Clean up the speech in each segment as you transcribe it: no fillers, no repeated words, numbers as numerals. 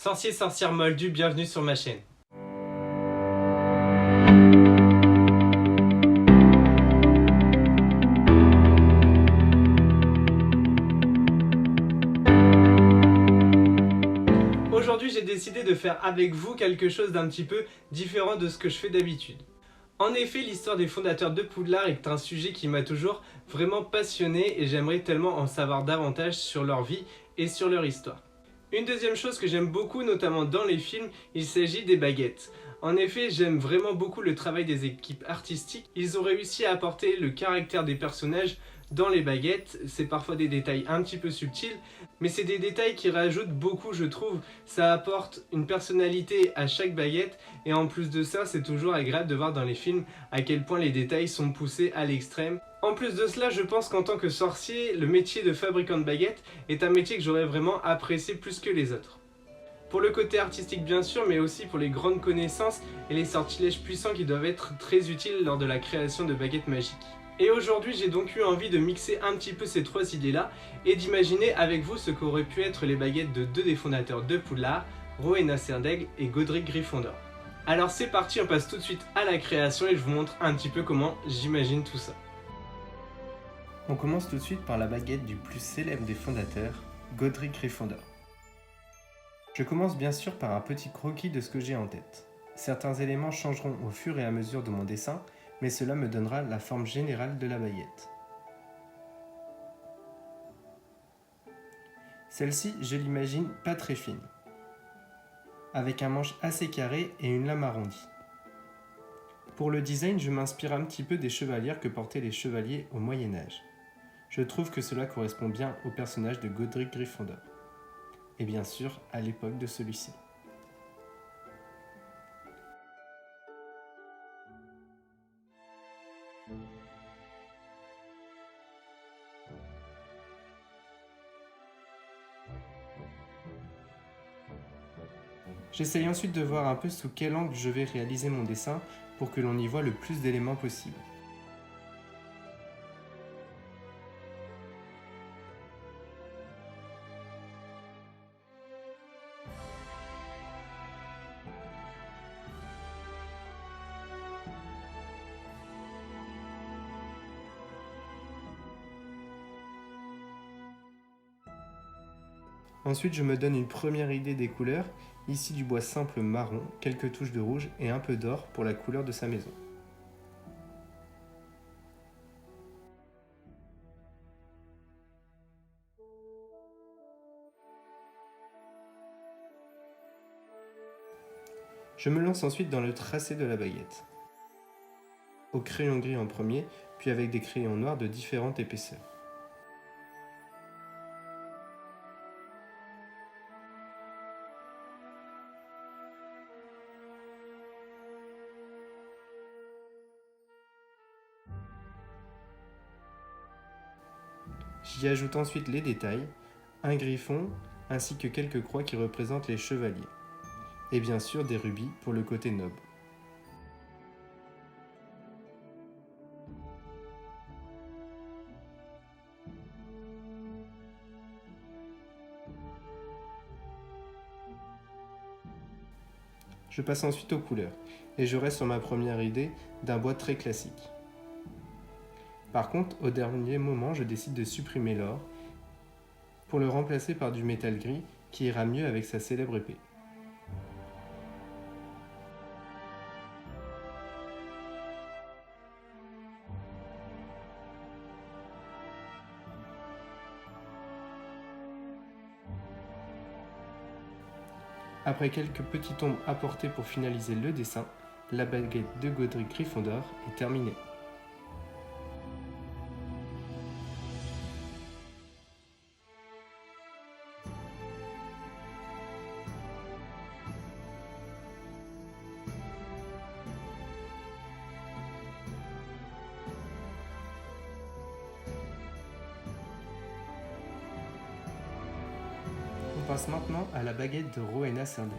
Sorcier, sorcière moldus, bienvenue sur ma chaîne. Aujourd'hui, j'ai décidé de faire avec vous quelque chose d'un petit peu différent de ce que je fais d'habitude. En effet, l'histoire des fondateurs de Poudlard est un sujet qui m'a toujours vraiment passionné et j'aimerais tellement en savoir davantage sur leur vie et sur leur histoire. Une deuxième chose que j'aime beaucoup, notamment dans les films, il s'agit des baguettes. En effet, j'aime vraiment beaucoup le travail des équipes artistiques. Ils ont réussi à apporter le caractère des personnages dans les baguettes. C'est parfois des détails un petit peu subtils, mais c'est des détails qui rajoutent beaucoup, je trouve. Ça apporte une personnalité à chaque baguette, et en plus de ça, c'est toujours agréable de voir dans les films à quel point les détails sont poussés à l'extrême. En plus de cela, je pense qu'en tant que sorcier, le métier de fabricant de baguettes est un métier que j'aurais vraiment apprécié plus que les autres. Pour le côté artistique bien sûr, mais aussi pour les grandes connaissances et les sortilèges puissants qui doivent être très utiles lors de la création de baguettes magiques. Et aujourd'hui, j'ai donc eu envie de mixer un petit peu ces trois idées-là et d'imaginer avec vous ce qu'auraient pu être les baguettes de deux des fondateurs de Poudlard, Rowena Serdaigle et Godric Gryffondor. Alors c'est parti, on passe tout de suite à la création et je vous montre un petit peu comment j'imagine tout ça. On commence tout de suite par la baguette du plus célèbre des fondateurs, Godric Gryffondor. Je commence bien sûr par un petit croquis de ce que j'ai en tête. Certains éléments changeront au fur et à mesure de mon dessin, mais cela me donnera la forme générale de la baguette. Celle-ci, je l'imagine pas très fine, avec un manche assez carré et une lame arrondie. Pour le design, je m'inspire un petit peu des chevalières que portaient les chevaliers au Moyen-Âge. Je trouve que cela correspond bien au personnage de Godric Gryffondor, et bien sûr à l'époque de celui-ci. J'essaye ensuite de voir un peu sous quel angle je vais réaliser mon dessin pour que l'on y voit le plus d'éléments possible. Ensuite, je me donne une première idée des couleurs, ici du bois simple marron, quelques touches de rouge et un peu d'or pour la couleur de sa maison. Je me lance ensuite dans le tracé de la baguette. Au crayon gris en premier, puis avec des crayons noirs de différentes épaisseurs. J'y ajoute ensuite les détails, un griffon ainsi que quelques croix qui représentent les chevaliers. Et bien sûr des rubis pour le côté noble. Je passe ensuite aux couleurs, et je reste sur ma première idée d'un bois très classique. Par contre, au dernier moment, je décide de supprimer l'or pour le remplacer par du métal gris qui ira mieux avec sa célèbre épée. Après quelques petites ombres apportées pour finaliser le dessin, la baguette de Godric Gryffondor est terminée. On passe maintenant à la baguette de Rowena Serdaigle.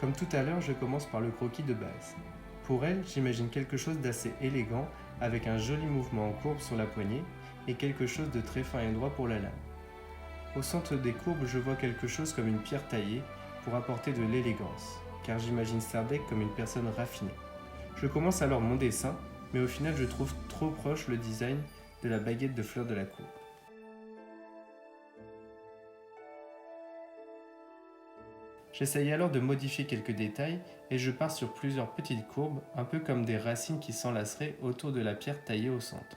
Comme tout à l'heure, je commence par le croquis de base. Pour elle, j'imagine quelque chose d'assez élégant, avec un joli mouvement en courbe sur la poignée et quelque chose de très fin et droit pour la lame. Au centre des courbes, je vois quelque chose comme une pierre taillée, pour apporter de l'élégance, car j'imagine Serdaigle comme une personne raffinée. Je commence alors mon dessin, mais au final je trouve trop proche le design de la baguette de fleurs de la cour. J'essaye alors de modifier quelques détails et je pars sur plusieurs petites courbes, un peu comme des racines qui s'enlaceraient autour de la pierre taillée au centre.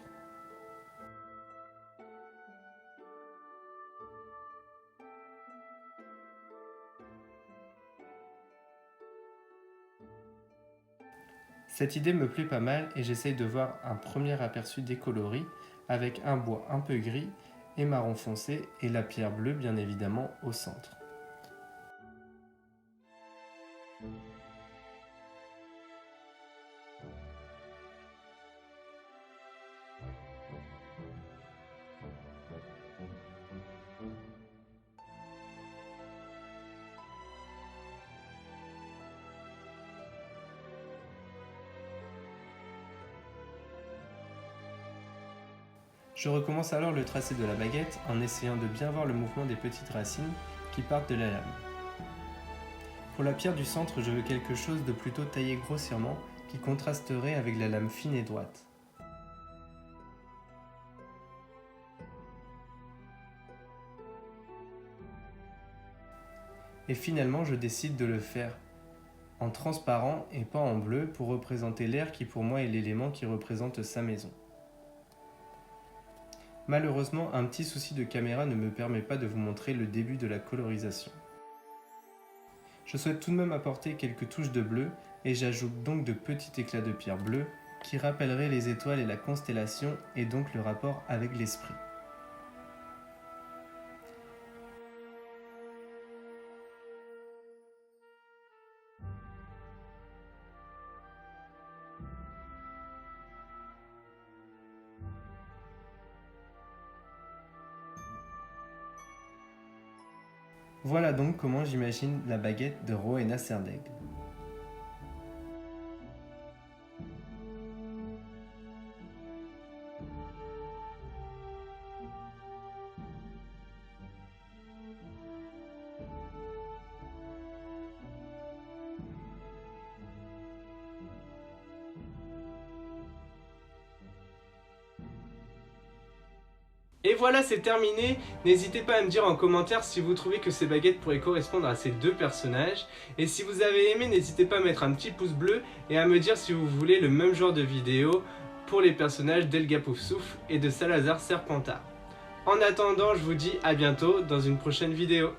Cette idée me plaît pas mal et j'essaye de voir un premier aperçu des coloris avec un bois un peu gris et marron foncé et la pierre bleue bien évidemment au centre. Je recommence alors le tracé de la baguette en essayant de bien voir le mouvement des petites racines qui partent de la lame. Pour la pierre du centre, je veux quelque chose de plutôt taillé grossièrement qui contrasterait avec la lame fine et droite. Et finalement, je décide de le faire en transparent et pas en bleu pour représenter l'air qui pour moi est l'élément qui représente sa maison. Malheureusement, un petit souci de caméra ne me permet pas de vous montrer le début de la colorisation. Je souhaite tout de même apporter quelques touches de bleu et j'ajoute donc de petits éclats de pierre bleue qui rappelleraient les étoiles et la constellation et donc le rapport avec l'esprit. Voilà donc comment j'imagine la baguette de Rowena Serdaigle. Et voilà, c'est terminé. N'hésitez pas à me dire en commentaire si vous trouvez que ces baguettes pourraient correspondre à ces deux personnages. Et si vous avez aimé, n'hésitez pas à mettre un petit pouce bleu et à me dire si vous voulez le même genre de vidéo pour les personnages d'Elga Poufsouffle et de Salazar Serpentard. En attendant, je vous dis à bientôt dans une prochaine vidéo.